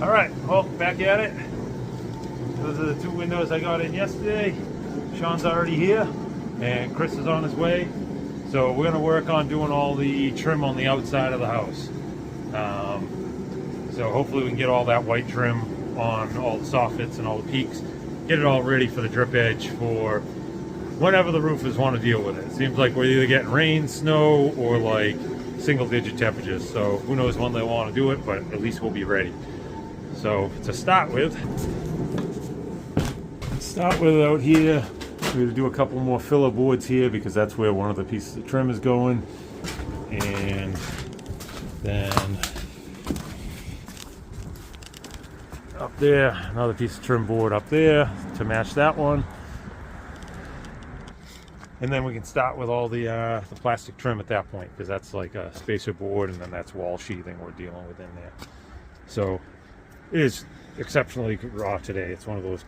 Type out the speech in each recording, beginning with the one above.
All right, well, back at it. Those are the two windows I got in yesterday. Sean's already here, and Chris is on his way. So we're gonna work on doing all the trim on the outside of the house. So hopefully we can get all that white trim on all the soffits and all the peaks, get it all ready for the drip edge for whenever the roofers want to deal with it. It seems like we're either getting rain, snow, or like single-digit temperatures. So who knows when they want to do it, but at least we'll be ready. So to start with out here, we're going to do a couple more filler boards here because that's where one of the pieces of trim is going. And then up there, another piece of trim board up there to match that one. And then we can start with all the plastic trim at that point, because that's like a spacer board, and then that's wall sheathing we're dealing with in there. So it is exceptionally raw today. It's one of those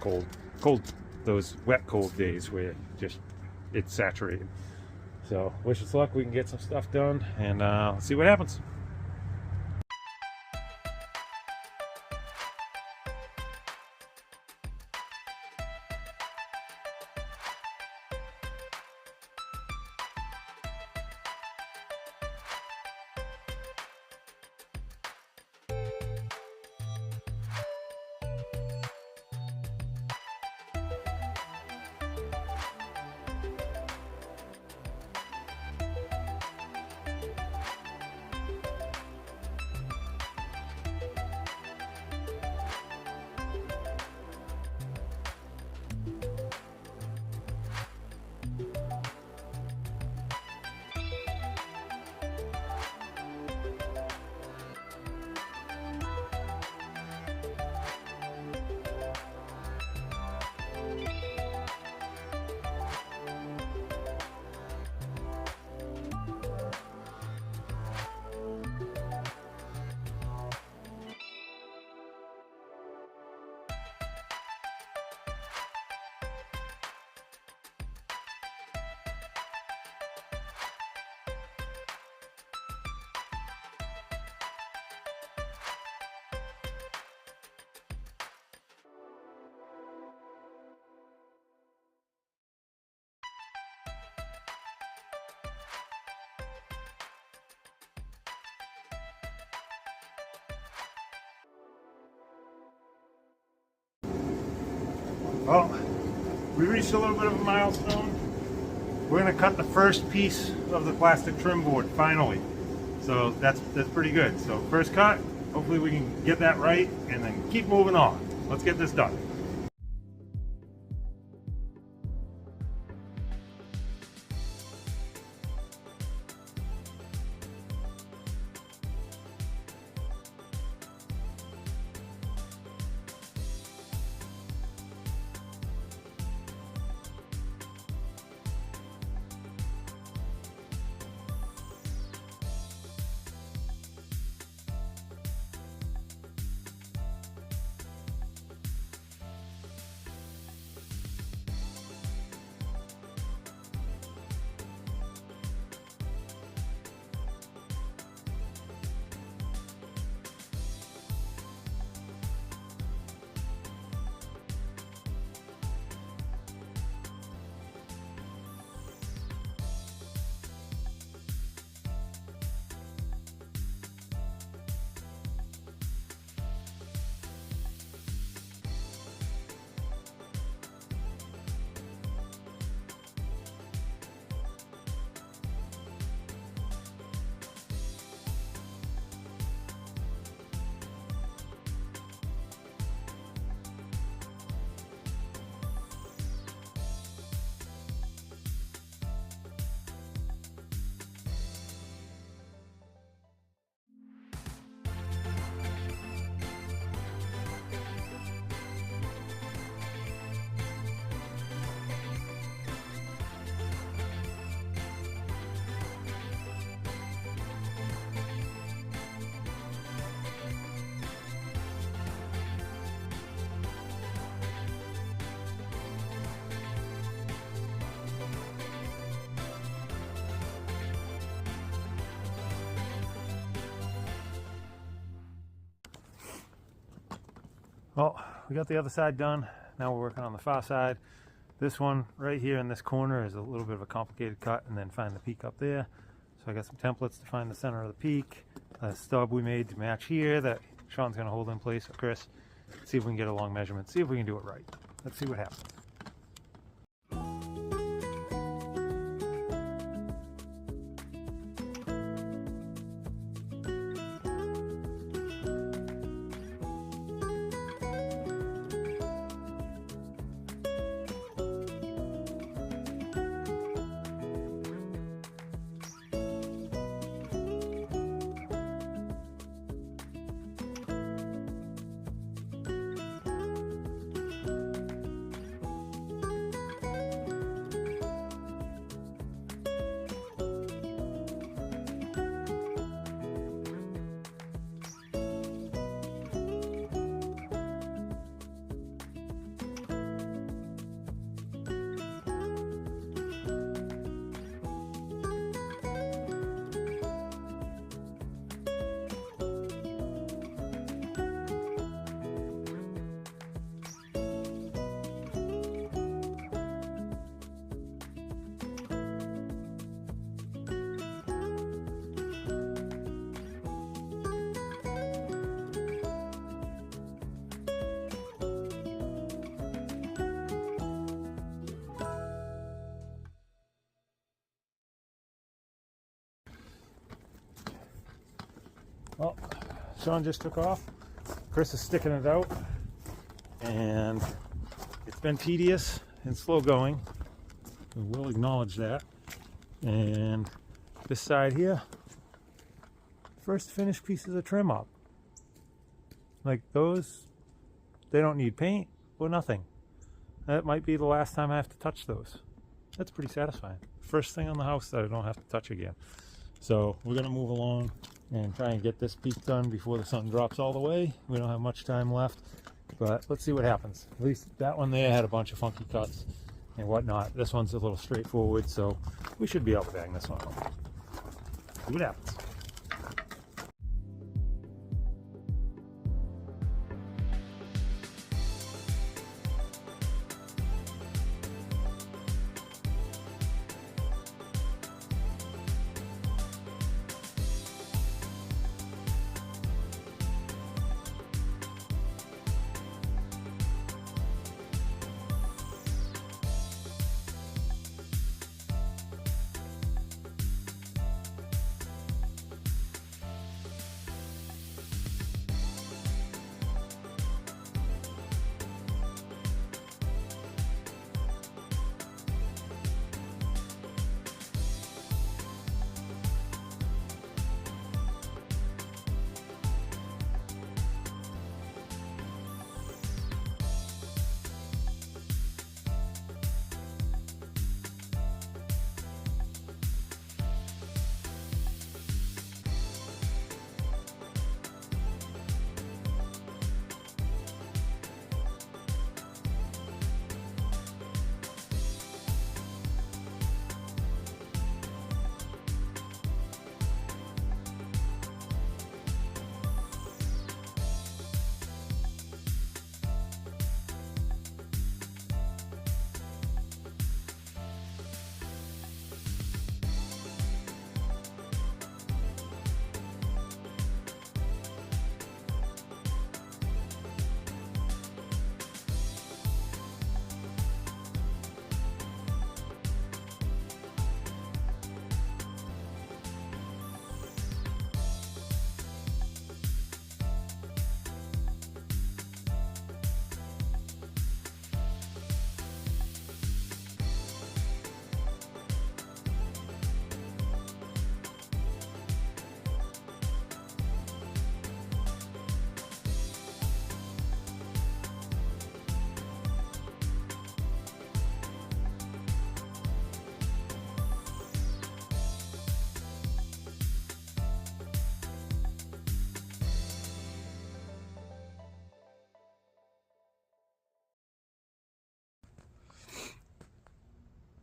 those wet cold days where just it's saturated. So wish us luck. We can get some stuff done, and let's see what happens. Well, we reached a little bit of a milestone. We're going to cut the first piece of the plastic trim board, finally. So that's pretty good. So first cut, hopefully we can get that right and then keep moving on. Let's get this done. Well, we got the other side done. Now we're working on the far side. This one right here in this corner is a little bit of a complicated cut, and then find the peak up there. So I got some templates to find the center of the peak. A stub we made to match here that Sean's going to hold in place for Chris. See if we can get a long measurement. See if we can do it right. Let's see what happens. Well, Sean just took off. Chris is sticking it out, and it's been tedious and slow going. We will acknowledge that. And this side here, first finished pieces of trim up. Like those, they don't need paint or nothing. That might be the last time I have to touch those. That's pretty satisfying. First thing on the house that I don't have to touch again. So we're gonna move along and try and get this peak done before the sun drops all the way. We don't have much time left, but let's see what happens. At least that one there had a bunch of funky cuts and whatnot. This one's a little straightforward, so we should be able to bang this one out. See what happens.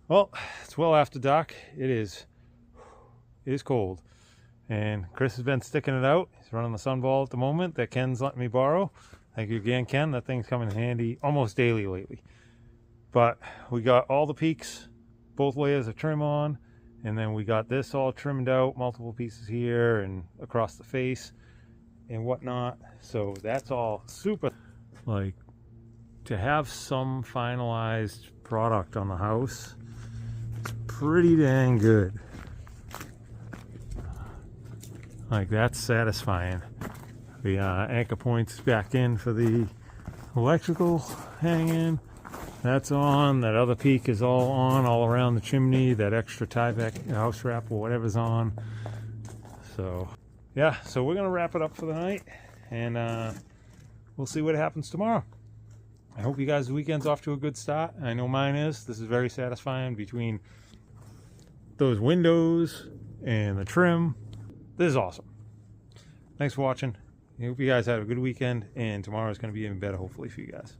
Well, it's well after dark. It is cold. And Chris has been sticking it out. He's running the Sunball at the moment that Ken's letting me borrow. Thank you again, Ken. That thing's coming in handy almost daily lately. But we got all the peaks, both layers of trim on, and then we got this all trimmed out, multiple pieces here and across the face and whatnot. So that's all super. Like, to have some finalized product on the house, it's pretty dang good. Like, that's satisfying. The anchor points back in for the electrical hanging. That's on. That other peak is all on, all around the chimney. That extra tie back house wrap or whatever's on. So yeah, so we're gonna wrap it up for the night, and we'll see what happens tomorrow. I hope you guys' weekend's off to a good start. I know mine is. This is very satisfying between those windows and the trim. This is awesome. Thanks for watching. I hope you guys have a good weekend, and tomorrow is going to be even better, hopefully, for you guys.